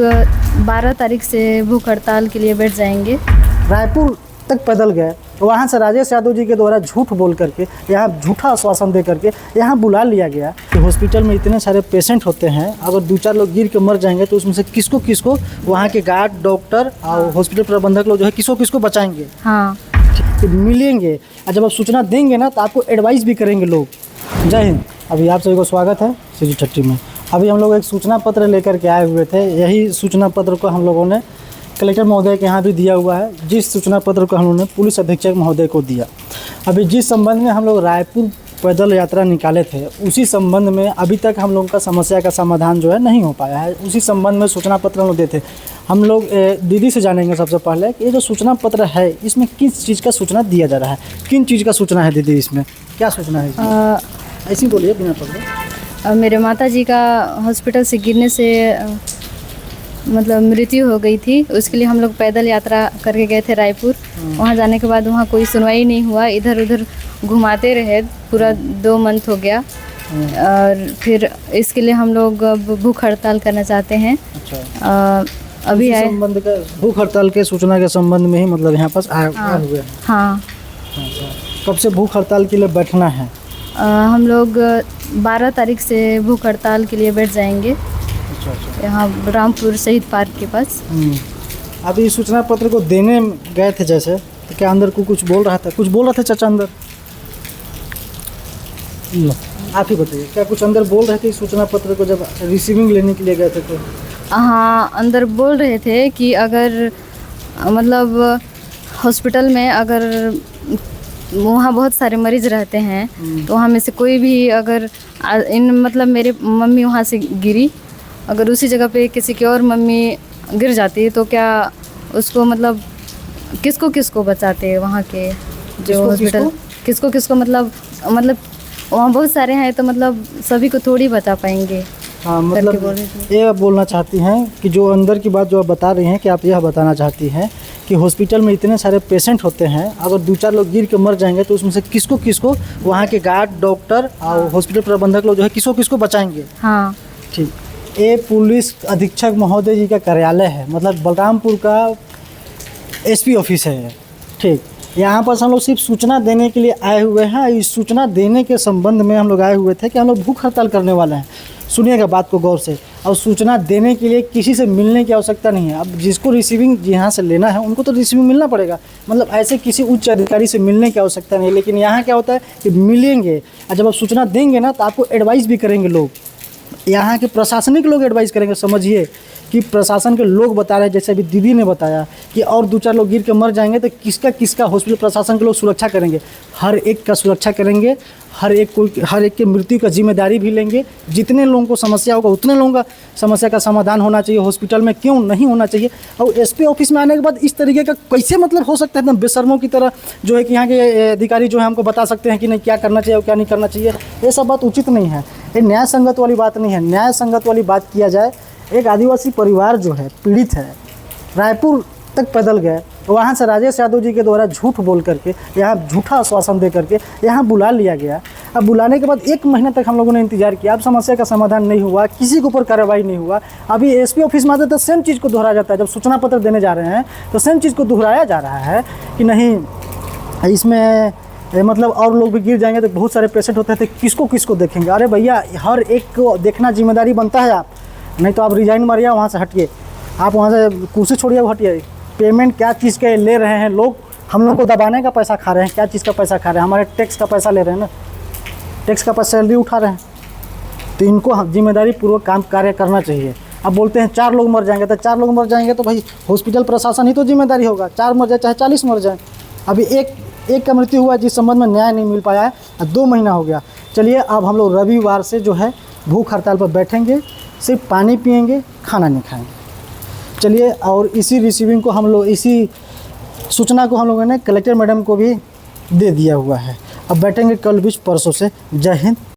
12 तारीख से भूख हड़ताल के लिए बैठ जाएंगे। रायपुर तक पैदल गए, वहाँ से राजेश यादव जी के द्वारा झूठ बोल करके, यहाँ झूठा आश्वासन दे करके यहाँ बुला लिया गया कि हॉस्पिटल में इतने सारे पेशेंट होते हैं, अगर 2-4 लोग गिर के मर जाएंगे तो उसमें से किसको किसको वहाँ के गार्ड, डॉक्टर और हॉस्पिटल प्रबंधक लोग जो है किसको किसको बचाएंगे। हाँ, तो मिलेंगे और जब आप सूचना देंगे ना तो आपको एडवाइस भी करेंगे लोग। जय हिंद। अभी आप सभी को स्वागत है सीजी 30 में। अभी हम लोग एक सूचना पत्र लेकर के आए हुए थे। यही सूचना पत्र को हम लोगों ने कलेक्टर महोदय के यहाँ भी दिया हुआ है, जिस सूचना पत्र को हम लोगों ने पुलिस अधीक्षक महोदय को दिया। अभी जिस संबंध में हम लोग रायपुर पैदल यात्रा निकाले थे, उसी संबंध में अभी तक हम लोगों का समस्या का समाधान जो है नहीं हो पाया है। उसी संबंध में सूचना पत्र हम लोग देते। हम लोग दीदी से जानेंगे सबसे पहले कि ये जो सूचना पत्र है इसमें किस चीज़ का सूचना दिया जा रहा है, किन चीज़ का सूचना है दीदी, इसमें क्या सूचना है इसमें? ऐसी बोलिए बिना पकड़े। मेरे माताजी का हॉस्पिटल से गिरने से मतलब मृत्यु हो गई थी। उसके लिए हम लोग पैदल यात्रा करके गए थे रायपुर। वहाँ जाने के बाद वहाँ कोई सुनवाई नहीं हुआ, इधर उधर घुमाते रहे, पूरा 2 मंथ हो गया। और फिर इसके लिए हम लोग भूख हड़ताल करना चाहते हैं। अच्छा, अभी आए संबंध का भूख हड़ताल के सूचना के संबंध में ही मतलब यहाँ पास आए हुए हैं। हाँ। कब से भूख हड़ताल के लिए बैठना है? हम लोग 12 तारीख से भूख हड़ताल के लिए बैठ जाएंगे। अच्छा। यहाँ रामपुर शहीद पार्क के पास। अभी इस सूचना पत्र को देने गए थे जैसे, तो क्या अंदर को कुछ बोल रहा था? कुछ बोल रहा था चाचा अंदर? आप ही बताइए, क्या कुछ अंदर बोल रहे थे इस सूचना पत्र को जब रिसीविंग लेने के लिए गए थे तो? हाँ, अंदर बोल रहे थे कि अगर मतलब हॉस्पिटल में अगर वहाँ बहुत सारे मरीज रहते हैं तो वहाँ में से कोई भी अगर मतलब मेरे मम्मी वहाँ से गिरी, अगर उसी जगह पे किसी की और मम्मी गिर जाती है तो क्या उसको मतलब किसको किसको बचाते हैं वहाँ के जो हॉस्पिटल, किसको किसको मतलब वहाँ बहुत सारे हैं तो मतलब सभी को थोड़ी बचा पाएंगे। हाँ, मतलब ये बोलना चाहती हैं कि जो अंदर की बात जो आप बता रही हैं कि आप यह बताना चाहती हैं कि हॉस्पिटल में इतने सारे पेशेंट होते हैं, अगर 2-4 लोग गिर के मर जाएंगे तो उसमें से किसको किसको वहाँ के गार्ड, डॉक्टर और हॉस्पिटल प्रबंधक लोग जो है किसको किसको बचाएंगे। हाँ, ठीक। ये पुलिस अधीक्षक महोदय जी का कार्यालय है, मतलब बलरामपुर का एसपी ऑफिस है। ठीक, यहाँ पर हम लोग सिर्फ सूचना देने के लिए आए हुए हैं। इस सूचना देने के संबंध में हम लोग आए हुए थे कि हम लोग भूख हड़ताल करने वाले हैं। सुनिएगा बात को गौर से। और सूचना देने के लिए किसी से मिलने की आवश्यकता नहीं है। अब जिसको रिसीविंग यहाँ से लेना है उनको तो रिसीविंग मिलना पड़ेगा, मतलब ऐसे किसी उच्च अधिकारी से मिलने की आवश्यकता नहीं। लेकिन यहाँ क्या होता है कि मिलेंगे और जब आप सूचना देंगे ना तो आपको एडवाइस भी करेंगे लोग। यहाँ के प्रशासनिक लोग एडवाइस करेंगे। समझिए कि प्रशासन के लोग बता रहे हैं, जैसे अभी दीदी ने बताया कि और 2-4 लोग गिर के मर जाएंगे तो किसका किसका हॉस्पिटल प्रशासन के लोग सुरक्षा करेंगे। हर एक का सुरक्षा करेंगे, हर एक के मृत्यु का जिम्मेदारी भी लेंगे। जितने लोगों को समस्या होगा उतने लोगों का समस्या का समाधान होना चाहिए। हॉस्पिटल में क्यों नहीं होना चाहिए? और एसपी ऑफिस में आने के बाद इस तरीके का कैसे मतलब हो सकता है? एकदम बेशर्मों की तरह जो है कि यहाँ के अधिकारी जो है हमको बता सकते हैं कि नहीं क्या करना चाहिए और क्या नहीं करना चाहिए। ये सब बात उचित नहीं है, ये न्याय संगत वाली बात नहीं है। न्याय संगत वाली बात किया जाए। एक आदिवासी परिवार जो है पीड़ित है, रायपुर तक पैदल गए, वहाँ से राजेश यादव जी के द्वारा झूठ बोल करके, यहाँ झूठा आश्वासन दे करके यहाँ बुला लिया गया। अब बुलाने के बाद 1 महीने तक हम लोगों ने इंतजार किया। अब समस्या का समाधान नहीं हुआ, किसी के ऊपर कार्रवाई नहीं हुआ। अभी एसपी ऑफिस में आते तो सेम चीज़ को दोहराया जाता है। जब सूचना पत्र देने जा रहे हैं तो सेम चीज़ को दोहराया जा रहा है कि नहीं इसमें मतलब और लोग भी गिर जाएंगे तो बहुत सारे पेशेंट होते हैं तो किसको किसको देखेंगे। अरे भैया, हर एक को देखना जिम्मेदारी बनता है। आप नहीं तो आप रिजाइन मारिए, वहाँ से हटिए, आप वहाँ से कुर्सी छोड़िए, हटिए। पेमेंट क्या चीज़ के ले रहे हैं लोग? हम लोग को दबाने का पैसा खा रहे हैं। क्या चीज़ का पैसा खा रहे हैं? हमारे टैक्स का पैसा ले रहे हैं ना, टैक्स का पैसा सैलरी उठा रहे हैं। तो इनको जिम्मेदारी पूर्वक काम कार्य करना चाहिए। अब बोलते हैं 4 लोग मर जाएंगे तो 4 लोग मर जाएंगे तो भाई हॉस्पिटल प्रशासन ही तो जिम्मेदारी होगा। 4 मर जाए चाहे 40 मर जाए। अभी एक का मृत्यु हुआ जिस संबंध में न्याय नहीं मिल पाया है, 2 महीना हो गया। चलिए, अब हम लोग रविवार से जो है भूख हड़ताल पर बैठेंगे, सिर्फ पानी पिएंगे, खाना नहीं खाएंगे। चलिए, और इसी रिसीविंग को हम लोग, इसी सूचना को हम लोगों ने कलेक्टर मैडम को भी दे दिया हुआ है। अब बैठेंगे कल 20 परसों से। जय हिंद।